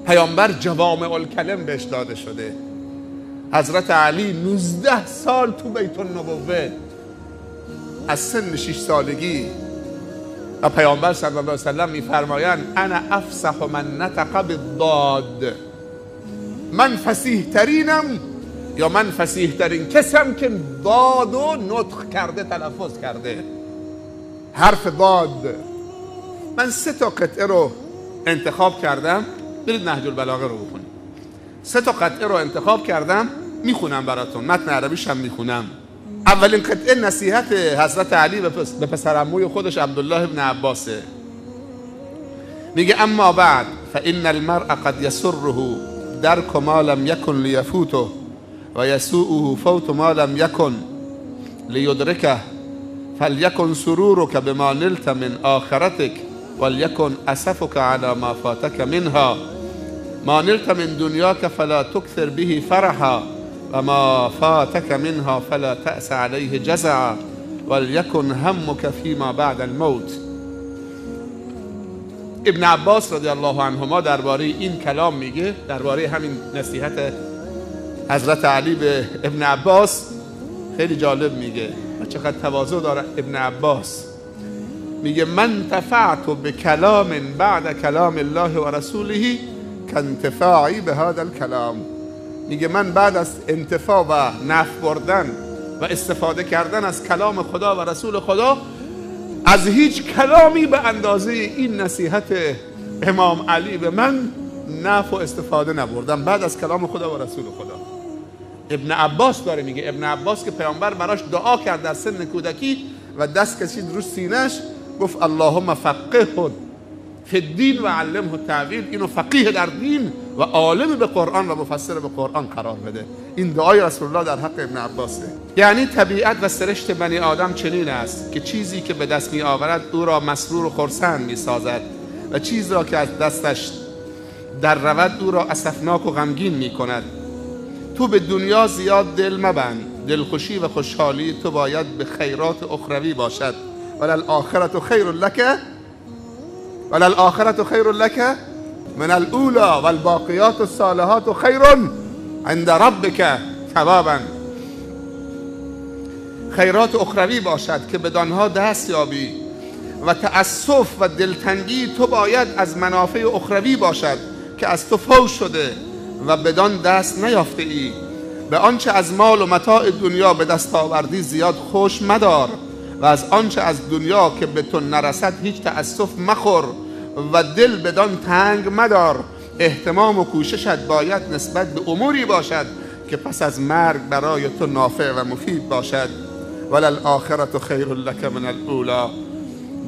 Speaker 1: پیامبر جوامع الکلم بهش داده شده. حضرت علی 19 سال تو بیت النبوه، از سن 6 سالگی، و پیامبر صلی الله علیه و سلم میفرمایند انا افصح من نطق بالضاد، من فصیح ترینم یا من فصیح ترین کسم که ضاد و نطق کرده، تلفظ کرده، حرف ضاد. من 3 تا قطعه رو انتخاب کردم، برید نهج البلاغه رو بخونید. 3 تا قطعه رو انتخاب کردم، میخونم براتون، متن عربیش هم میخونم. اولین قطعه نصیحت حضرت علی به پسرعموی خودش عبدالله بن عباسه. میگه اما بعد فإن المرء قد يسره درك ما لم يكن ليفوته و يسوءه فوت ما لم يكن ليدركه فليكن سرورك بما نلت من آخرتك وليكن أسفك على ما فاتك منها ما نلت من دنياك فلا تكثر به فرحا وما فاتك منها فلا تأس عليه جزعا وليكن همك فيما بعد الموت. ابن عباس رضی الله عنهما درباره این کلام میگه، درباره همین نصیحت حضرت علی به ابن عباس خیلی جالب میگه و چقدر تواضع داره ابن عباس. میگه من انتفعت به کلام بعد کلام الله و رسوله کانتفاعی به هذا الکلام. میگه من بعد از انتفاع و نفع بردن و استفاده کردن از کلام خدا و رسول خدا از هیچ کلامی به اندازه این نصیحت امام علی به من نفع و استفاده نبردم بعد از کلام خدا و رسول خدا. ابن عباس داره میگه، ابن عباس که پیامبر براش دعا کرد در سن کودکی و دست کشید رو سینه‌اش گفت اللهم فقهه فی الدین و علمه التأویل، اینو فقیه در دین و عالم به قرآن و مفسر به قرآن قرار بده. این دعای رسول الله در حق ابن عباسه. یعنی طبیعت و سرشت بنی آدم چنین است که چیزی که به دست می آورد او را مسرور و خرسند می سازد و چیزی را که از دستش در رود او را اسفناک و غمگین می کند. تو به دنیا زیاد دل مبند، دلخوشی و خوشحالی تو باید به خیرات اخروی باشد. وللآخرة خیر لک وللآخرة خیر لک من الاولی والباقیات الصالحات خیر عند ربک ثوابا. خیرات اخروی باشد که بدانها دست یابی و تأسف و دلتنگی تو باید از منافع اخروی باشد که از تو فوت شده و بدان دست نیافته ای. به آنچه از مال و متاع دنیا به دست آوردی زیاد خوش مدار و از آنچه از دنیا که به تو نرسد هیچ تأسف مخور و دل بدان تنگ مدار. اهتمام و کوششت باید نسبت به اموری باشد که پس از مرگ برای تو نافع و مفید باشد. وللآخرة خیر لک من الاولی.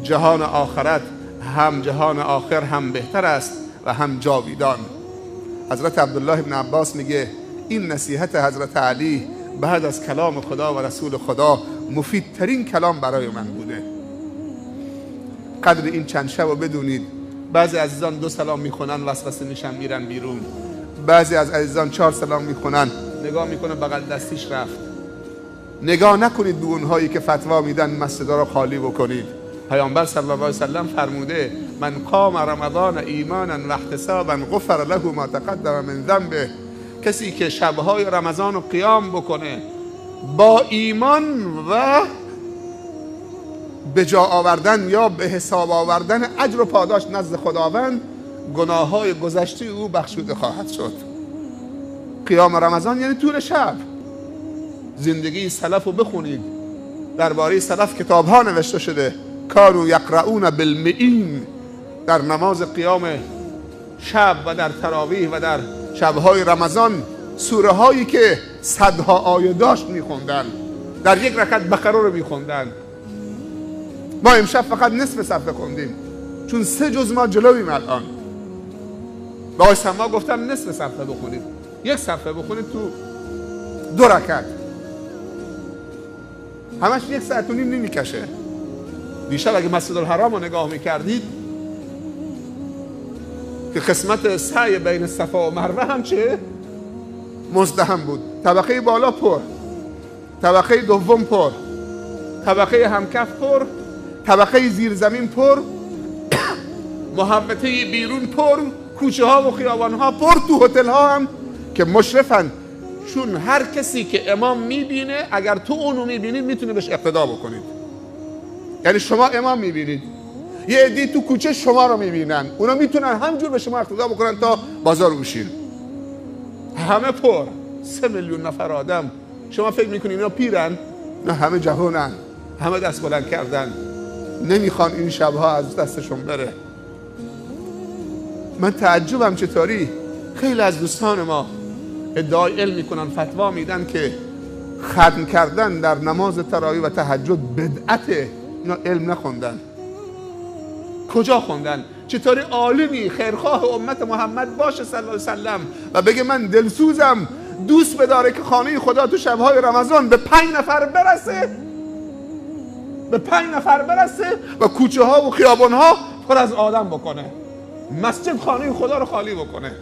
Speaker 1: جهان آخرت هم جهان آخر هم بهتر است و هم جاویدان. حضرت عبدالله ابن عباس میگه این نصیحت حضرت علی بعد از کلام خدا و رسول خدا مفیدترین کلام برای من بوده. قدر این چند شب رو بدونید. بعضی عزیزان 2 سلام میخونن وسوسه میشن میرن بیرون. بعضی از عزیزان 4 سلام میخونن نگاه میکنه بغل دستیش رفت. نگاه نکنید به اونهایی که فتوا میدن مسجدها رو خالی بکنید. پیامبر صلی الله علیه و سلم فرموده من قام رمضان ایمانا و احتسابا غفر له ما تقدم من ذنبه. کسی که شبهای رمضان رو قیام بکنه با ایمان و به جا آوردن یا به حساب آوردن اجر و پاداش نزد خداوند، گناههای گذشته او بخشوده خواهد شد. قیام رمضان یعنی طول شب. زندگی سلف رو بخونید، درباره سلف کتاب ها نوشته شده. کانوا یقرؤون بالمئین، در نماز قیام شب و در تراویح و در شبهای رمضان سوره هایی که صدها آیه داشت میخوندن. در یک رکعت بقره رو میخوندن. ما امشب فقط نصف صفحه خوندیم چون 3 جز ما جلویم الان. با آقای سما گفتم نصف صفحه بخونید، 1 صفحه بخونید تو 2 رکعت. همش 1 ساعت و نیم نمیکشه. دیشب اگه مسجد الحرام رو نگاه میکردید که قسمت سعی بین صفا و مروه هم چه؟ مزدحم بود. طبقه بالا پر، طبقه دوم پر، طبقه همکف پر، طبقه زیر زمین پر، محوطه بیرون پر، کوچه ها و خیابان ها پر، تو هتل ها هم که مشرفن. چون هر کسی که امام میبینه اگر تو اونو میبینید میتونه بهش اقتدا بکنید. یعنی شما امام میبینید، یه عده‌ای تو کوچه شما رو میبینن، اونا میتونن همجور به شما اقتدا بکنن تا بازار بشین. همه پر، 3 میلیون نفر آدم. شما فکر میکنید اینا پیرن؟ نه، همه جوانن، همه دست بلند کردن، نمیخوان این شبها از دستشون بره. من تعجبم چطوری خیلی از دوستان ما ادعای علم میکنن، فتوا میدن که ختم کردن در نماز تراویح و تهجد بدعته. اینا علم نخوندن. کجا خوندن؟ چطوری عالمی خیرخواه امت محمد باشه صلی الله علیه وسلم و بگه من دلسوزم دوست بداره که خانه خدا تو شبهای رمضان به 5 نفر برسه، به 5 نفر برسه و کوچه ها و خیابان ها پر از آدم بکنه، مسجد خانه خدا رو خالی بکنه.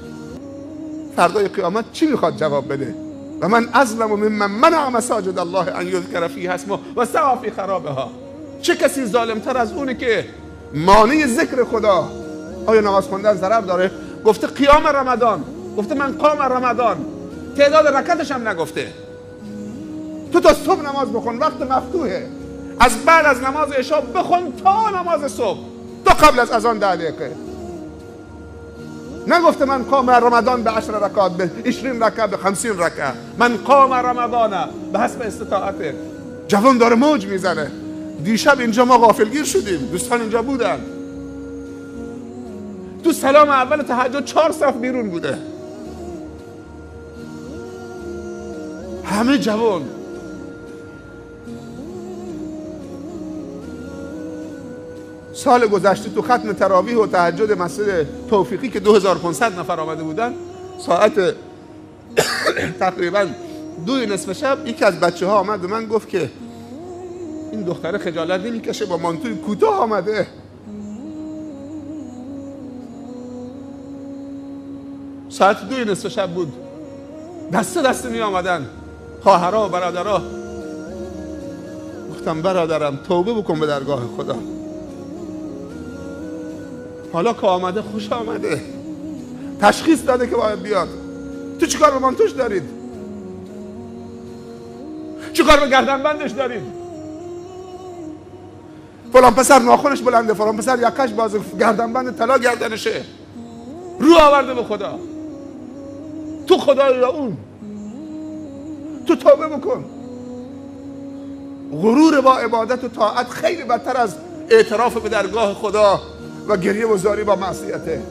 Speaker 1: فردای قیامت چی میخواد جواب بده؟ و من اظلم ممن منع مساجد الله ان یذکر فیها اسمه و سعی فی خرابها. چه کسی ظالمتر از اونه که مانع ذکر خدا آیا نماز خوندن ضرر داره؟ گفته قیام رمضان، گفته من قام رمضان، تعداد رکعتش هم نگفته. تو تا صبح نماز بخون، وقت مفتوحه، از بعد از نماز عشا بخون تا نماز صبح، تا قبل از اذان 10 دقیقه. نگفته من قام رمضان به 10 رکعات، به 20 رکعت، به 50 رکعت. من قام رمضان به حسب استطاعته. جوان داره موج میزنه. دیشب اینجا ما غافلگیر شدیم، دوستان اینجا بودن، تو سلام اول تهجد 4 صف بیرون بوده، همه جوان. سال گذشته تو ختم تراویح و تهجد مسجد توفیقی که 2500 نفر آمده بودن، ساعت تقریبا 2:30 شب یکی از بچه ها آمد و من گفت که این دختره خجالت نمیکشه با مانتوی کوتاه آمده. ساعت 2:30 شب بود، دسته می آمدن خواهرها و برادرها. گفتم برادرم توبه بکن به درگاه خدا، حالا که آمده خوش آمده، تشخیص داده که باید بیاد. تو چیکار به مانتوش دارید؟ چیکار به گردنبندش دارید؟ فلان پسر ناخنش بلنده، فلان پسر یکش باز، گردنبند طلا گردنشه. رو آورده به خدا. تو خدا یا اون؟ تو توبه بکن. غرور با عبادت و طاعت خیلی بدتر از اعتراف به درگاه خدا و گریه و زاری با معصیته.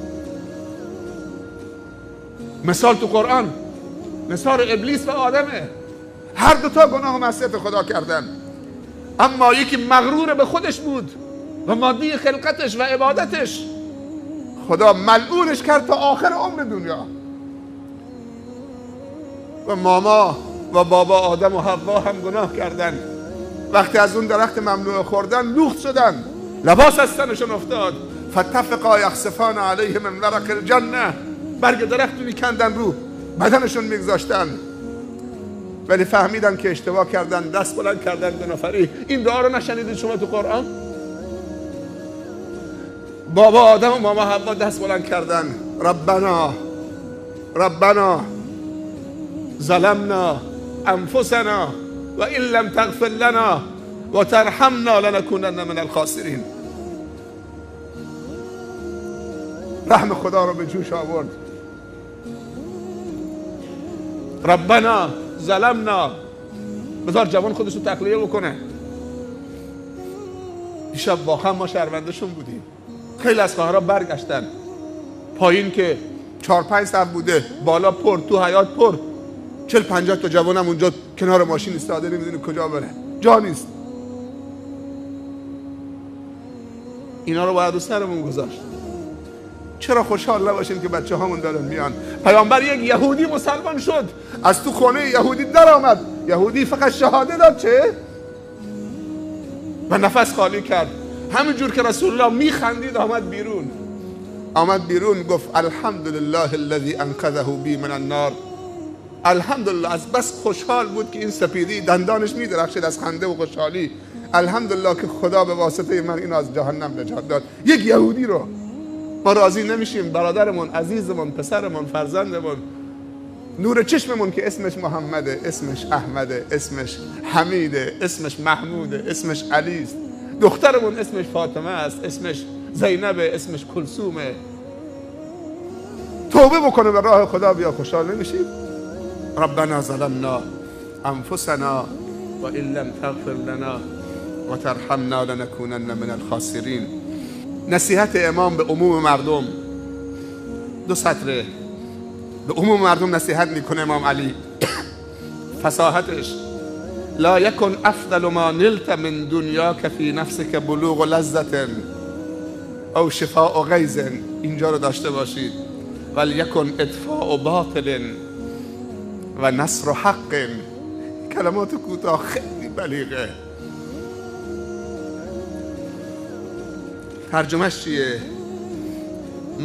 Speaker 1: مثال تو قرآن مثال ابلیس و آدمه، هر دوتا گناه و معصیت خدا کردن، اما یکی مغرور به خودش بود و مادی خلقتش و عبادتش، خدا ملعونش کرد تا آخر عمر دنیا. و ماما و بابا آدم و حوا هم گناه کردن، وقتی از اون درخت ممنوع خوردن لوخت شدن، لباس از تنشون افتاد. فتفقا یخسفان علیهم من ورق الجنه، برگ درخت میکندن رو بدنشون میگذاشتن، ولی فهمیدن که اشتباه کردن، دست بلند کردن به نفری. این دعا رو نشنیدید شما تو قرآن؟ بابا آدم و ماما حوا دست بلند کردن، ربنا ظلمنا انفسنا و ان لم تغفر لنا و ترحمنا لنکونن من الخاسرین. رحم خدا رو به جوش آورد. ربنا ظلمنا، بذار جوان خودش رو تخلیه بکنه. دیشب واقعا ما شرمنده‌شون بودیم. خیلی از خواهرها برگشتن، پایین که 4-5 صف بوده، بالا پر، تو حیاط پر، 40-50 تا جوانم اونجا کنار ماشین ایستاده، نمیدونه کجا بره، جا نیست. اینا رو باید رو سرمون گذاشت. چرا خوشحال نباشیم که بچه هامون دارن میان؟ پیامبر یک یهودی مسلمان شد، از تو خونه یهودی در آمد، یهودی فقط شهاده داد چه؟ و نفس خالی کرد. همینجور که رسول الله میخندید آمد بیرون گفت الحمدلله الذی انقذه بی من النار. الحمدلله، از بس خوشحال بود که این سپیدی دندانش میدرخشید از خنده و خوشحالی. الحمدلله که خدا به واسطه من اینو از جهنم نجات داد. یک یهودی رو ما راضی نمیشیم برادرمون، عزیزمون، پسرمون، فرزندمون، نور چشممون که اسمش محمده، اسمش احمده، اسمش حمیده، اسمش محموده، اسمش علی است، دخترمون اسمش فاطمه است، اسمش زینبه، اسمش کلثومه، توبه بکنه به راه خدا بیا. خوشحال نمیشیم؟ ربنا ظلمنا انفسنا و ان لم تغفر لنا و ترحمنا لنکونن من الخاسرین. نصیحت امام به عموم مردم، 2 سطره به عموم مردم نصیحت میکنه امام علی. فصاحتش لا یکن افضل ما نلت من دنیاک فی نفسک بلوغ لذت او شفاء غیظ، اینجا رو داشته باشید. ولی یکن اطفاء باطل و نصر حق. کلمات کوتاه خیلی بلیغه. ترجمهش چیه؟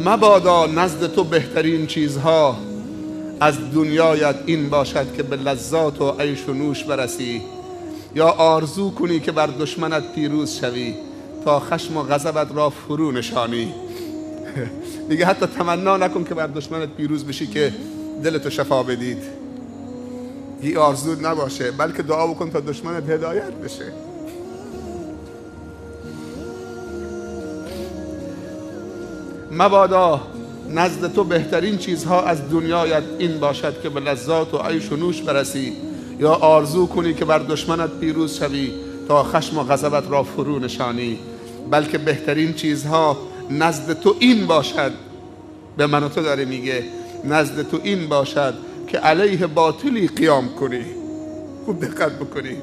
Speaker 1: مبادا نزد تو بهترین چیزها از دنیایت این باشد که به لذات و عیش و نوش برسی، یا آرزو کنی که بر دشمنت پیروز شوی تا خشم و غضبت را فرو نشانی. دیگه حتی تمنا نکن که بر دشمنت پیروز بشی که دلتو شفا بدید. این آرزو نباشه، بلکه دعا بکن تا دشمنت هدایت بشه. مبادا نزد تو بهترین چیزها از دنیایت این باشد که به لذات و عیش و نوش برسی، یا آرزو کنی که بر دشمنت پیروز شوی تا خشم و غضبت را فرو نشانی. بلکه بهترین چیزها نزد تو این باشد، به من و تو داره میگه، نزد تو این باشد که علیه باطلی قیام کنی. خوب دقت بکنی،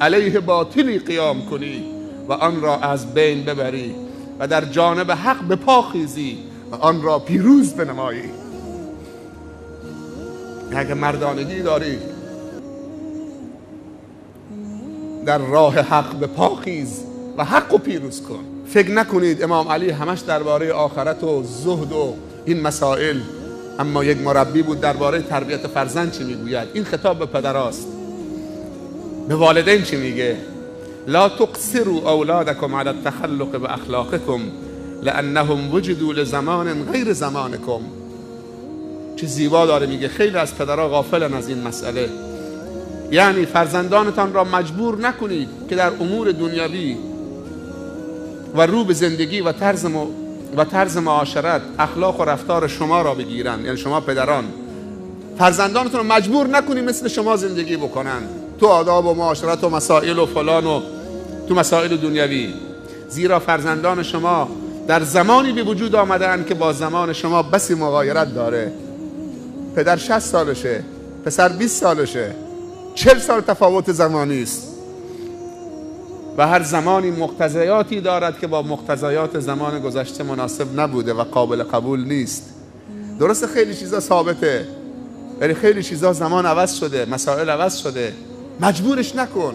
Speaker 1: علیه باطلی قیام کنی و آن را از بین ببری و در جانب حق به پا خیزی و آن را پیروز بنمایی. اگه مردانگی داری در راه حق به پا خیز و حق رو پیروز کن. فکر نکنید امام علی همش درباره آخرت و زهد و این مسائل، اما یک مربی بود درباره تربیت فرزند چی میگوید؟ این خطاب به پدراست. به والدین چی میگه؟ لا تقصروا اولادکم علی التخلق باخلاقکم لانهم وجدوا لزمان غیر زمانکم. چه زیبا داره میگه. خیلی از پدرها غافلن از این مسئله. یعنی فرزندانتان را مجبور نکنید که در امور دنیوی و رو به زندگی و طرز معاشرت اخلاق و رفتار شما را بگیرن. یعنی شما پدران فرزندانتون رو مجبور نکنید مثل شما زندگی بکنن تو آداب و معاشرت و مسائل و فلان و تو مسائل دنیوی. زیرا فرزندان شما در زمانی به وجود آمدن که با زمان شما بسی مغایرت داره. پدر 60 سالشه، پسر 20 سالشه، 40 سال تفاوت زمانی است و هر زمانی مقتضیاتی دارد که با مقتضیات زمان گذشته مناسب نبوده و قابل قبول نیست. درسته خیلی چیزا ثابته، ولی خیلی چیزا زمان عوض شده، مسائل عوض شده. مجبورش نکن.